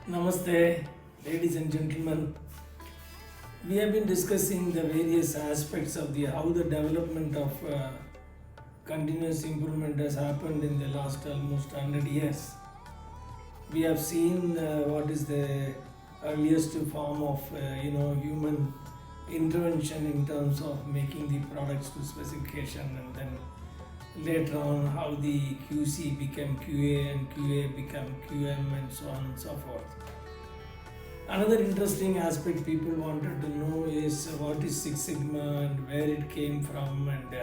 Namaste, ladies and gentlemen. We have been discussing the various aspects of the how the development of continuous improvement has happened in the last almost 100 years. We have seen what is the earliest form of human intervention in terms of making the products to specification, and then later on how the QC became QA and QA became QM and so on and so forth. Another interesting aspect people wanted to know is what is Six Sigma and where it came from, and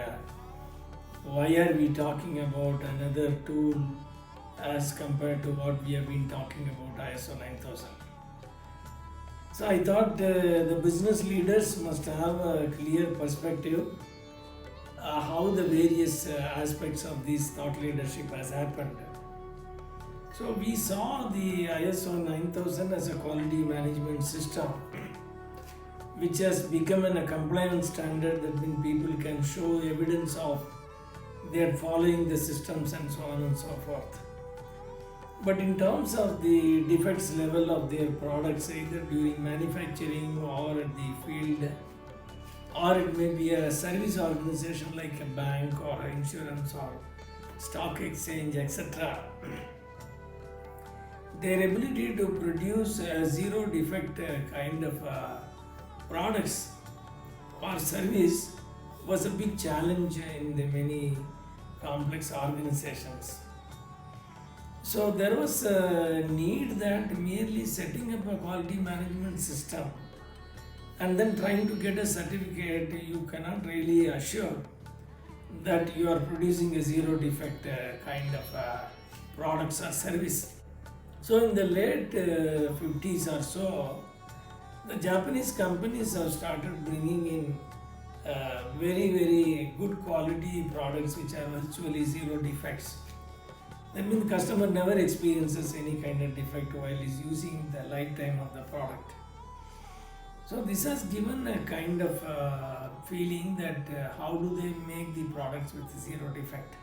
why are we talking about another tool as compared to what we have been talking about ISO 9000. So I thought the business leaders must have a clear perspective how the various aspects of this thought leadership has happened. So we saw the ISO 9000 as a quality management system which has become a compliance standard that when people can show evidence of they are following the systems and so on and so forth. But in terms of the defects level of their products, either during manufacturing or at the field, or it may be a service organization like a bank or insurance or stock exchange, etc. Their ability to produce a zero defect kind of products or service was a big challenge in the many complex organizations. So there was a need that merely setting up a quality management system and then trying to get a certificate, you cannot really assure that you are producing a zero defect kind of products or service. So in the late 50s or so, the Japanese companies have started bringing in very good quality products which are virtually zero defects. That means the customer never experiences any kind of defect while he's using the lifetime of the product. So this has given a kind of feeling that how do they make the products with zero defect.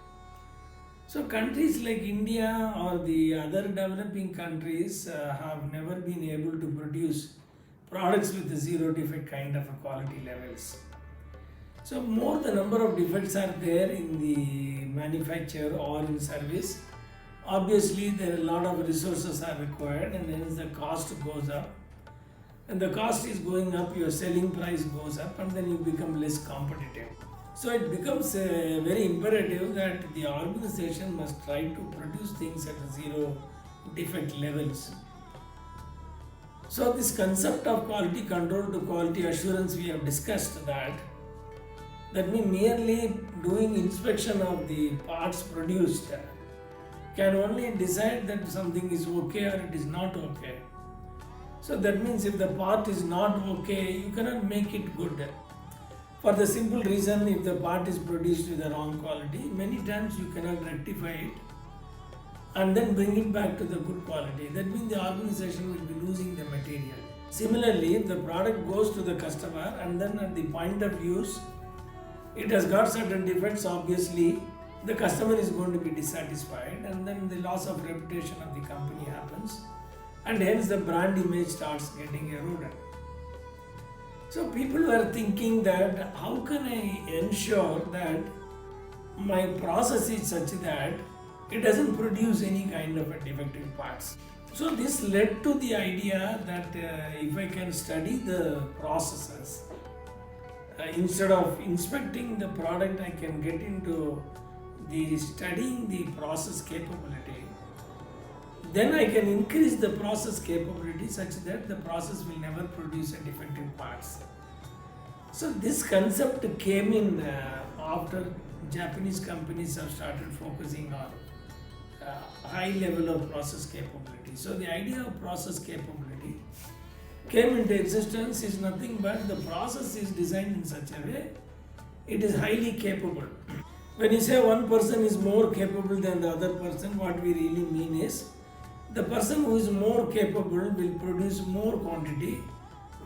So countries like India or the other developing countries have never been able to produce products with the zero defect kind of a quality levels. So more the number of defects are there in the manufacture or in service, obviously there are a lot of resources are required and hence the cost goes up. And the cost is going up, your selling price goes up, and then you become less competitive. So it becomes very imperative that the organization must try to produce things at zero defect levels. So this concept of quality control to quality assurance, we have discussed that means merely doing inspection of the parts produced can only decide that something is okay or it is not okay. So that means if the part is not okay, you cannot make it good. For the simple reason, if the part is produced with the wrong quality, many times you cannot rectify it and then bring it back to the good quality. That means the organization will be losing the material. Similarly, if the product goes to the customer and then at the point of use, it has got certain defects, obviously the customer is going to be dissatisfied and then the loss of reputation of the company happens and hence the brand image starts getting eroded. So people were thinking that how can I ensure that my process is such that it doesn't produce any kind of a defective parts. So this led to the idea that if I can study the processes, instead of inspecting the product, I can get into the studying the process capability. Then I can increase the process capability such that the process will never produce a defective parts. So this concept came in after Japanese companies have started focusing on high level of process capability. So the idea of process capability came into existence is nothing but the process is designed in such a way it is highly capable. When you say one person is more capable than the other person, what we really mean is the person who is more capable will produce more quantity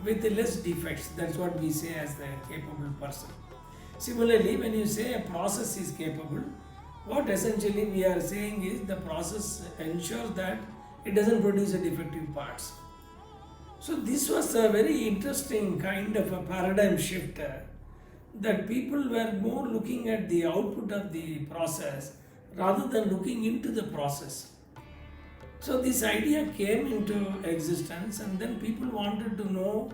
with less defects. That's what we say as the capable person. Similarly, when you say a process is capable, what essentially we are saying is the process ensures that it doesn't produce a defective parts. So this was a very interesting kind of a paradigm shift that people were more looking at the output of the process rather than looking into the process. So this idea came into existence, and then people wanted to know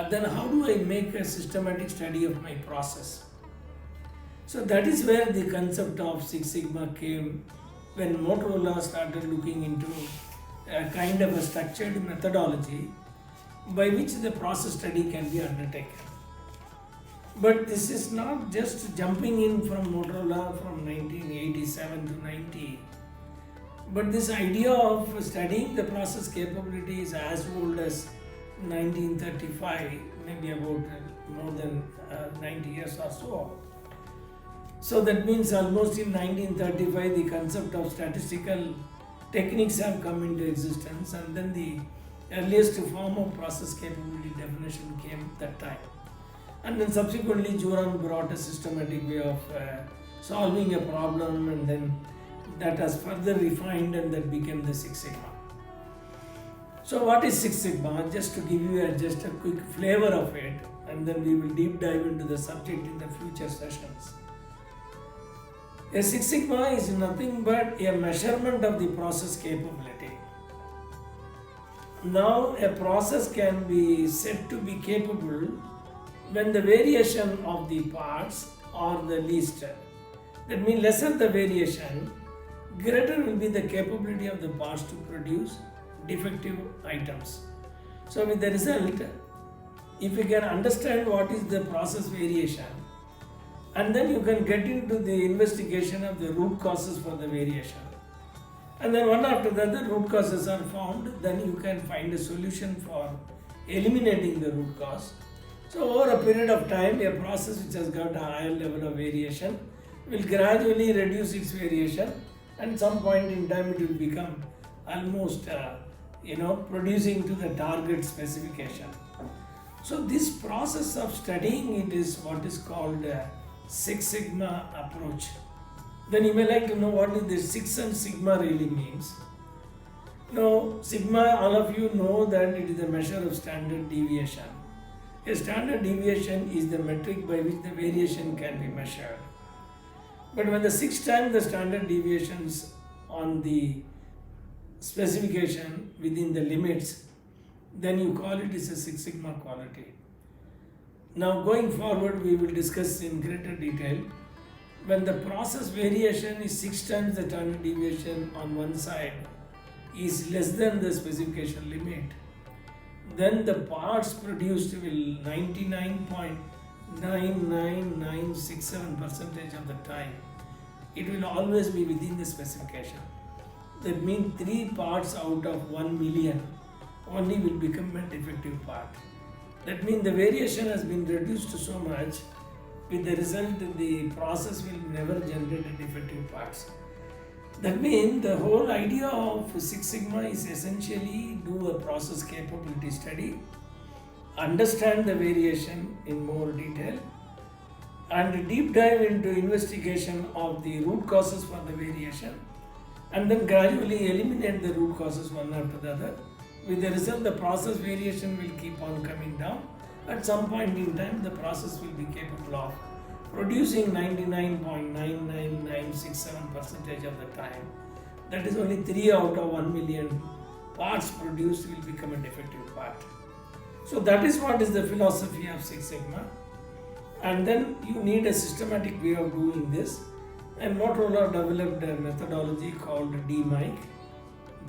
then how do I make a systematic study of my process? So that is where the concept of Six Sigma came, when Motorola started looking into a kind of a structured methodology by which the process study can be undertaken. But this is not just jumping in from Motorola from 1987 to 90. But this idea of studying the process capability is as old as 1935, maybe about more than 90 years or so. So that means almost in 1935 the concept of statistical techniques have come into existence, and then the earliest form of process capability definition came that time. And then subsequently Juran brought a systematic way of solving a problem, and then that has further refined and that became the Six Sigma. So what is Six Sigma? Just to give you just a quick flavor of it, and then we will deep dive into the subject in the future sessions. A Six Sigma is nothing but a measurement of the process capability. Now a process can be said to be capable when the variation of the parts are the least. That means lesser the variation, greater will be the capability of the parts to produce defective items. So with the result, if you can understand what is the process variation, and then you can get into the investigation of the root causes for the variation. And then one after the other root causes are found, then you can find a solution for eliminating the root cause. So over a period of time, a process which has got a higher level of variation will gradually reduce its variation, and some point in time it will become almost producing to the target specification. So this process of studying it is what is called Six Sigma approach. Then you may like to know what is this Six and Sigma really means. Now Sigma, all of you know that it is a measure of standard deviation. A standard deviation is the metric by which the variation can be measured. But when the 6 times the standard deviations on the specification within the limits, then you call it as a Six Sigma quality. Now going forward, we will discuss in greater detail. When the process variation is 6 times the standard deviation on one side is less than the specification limit, then the parts produced will 99.99967% of the time, it will always be within the specification. That means 3 parts out of 1 million only will become a defective part. That means the variation has been reduced so much, with the result the process will never generate a defective parts. That means the whole idea of Six Sigma is essentially do a process capability study, understand the variation in more detail, and deep dive into investigation of the root causes for the variation, and then gradually eliminate the root causes one after the other. With the result, the process variation will keep on coming down. At some point in time, the process will be capable of producing 99.99967% of the time. That is only 3 out of 1 million parts produced will become a defective part. So that is what is the philosophy of Six Sigma. And then you need a systematic way of doing this. And Motorola developed a methodology called DMAIC,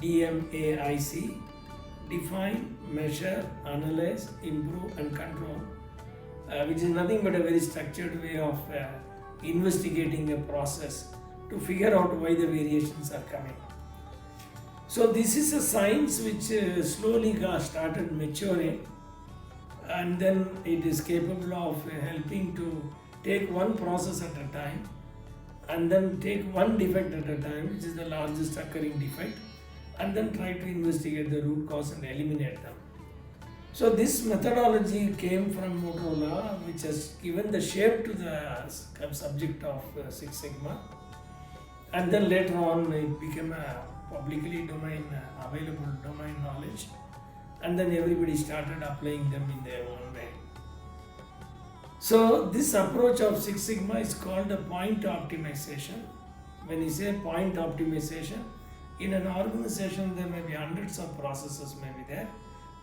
DMAIC, define, measure, analyze, improve and control, which is nothing but a very structured way of investigating a process to figure out why the variations are coming. So this is a science which slowly started maturing, and then it is capable of helping to take one process at a time and then take one defect at a time, which is the largest occurring defect, and then try to investigate the root cause and eliminate them. So this methodology came from Motorola, which has given the shape to the subject of Six Sigma. and then later on it became a publicly domain available domain knowledge, and then everybody started applying them in their own way. So this approach of Six Sigma is called a point optimization. When you say point optimization, in an organization there may be hundreds of processes may be there,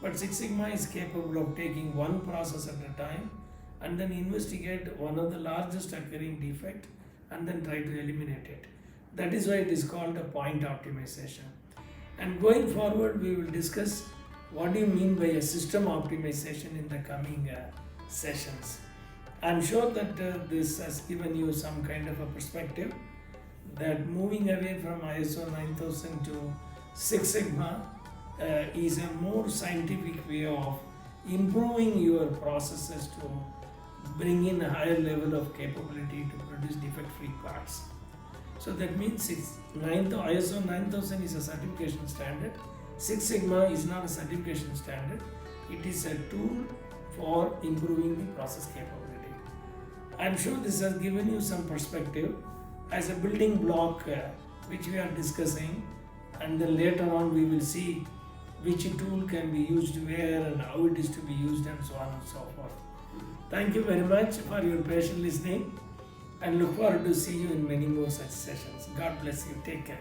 but Six Sigma is capable of taking one process at a time and then investigate one of the largest occurring defect and then try to eliminate it. That is why it is called a point optimization. And going forward, we will discuss what do you mean by a system optimization in the coming sessions. I am sure that this has given you some kind of a perspective that moving away from ISO 9000 to Six Sigma is a more scientific way of improving your processes to bring in a higher level of capability to produce defect-free parts. So that means ISO 9000 is a certification standard. Six Sigma is not a certification standard. It is a tool for improving the process capability. I am sure this has given you some perspective as a building block which we are discussing, and then later on we will see which tool can be used where and how it is to be used and so on and so forth. Thank you very much for your patient listening and look forward to see you in many more such sessions. God bless you. Take care.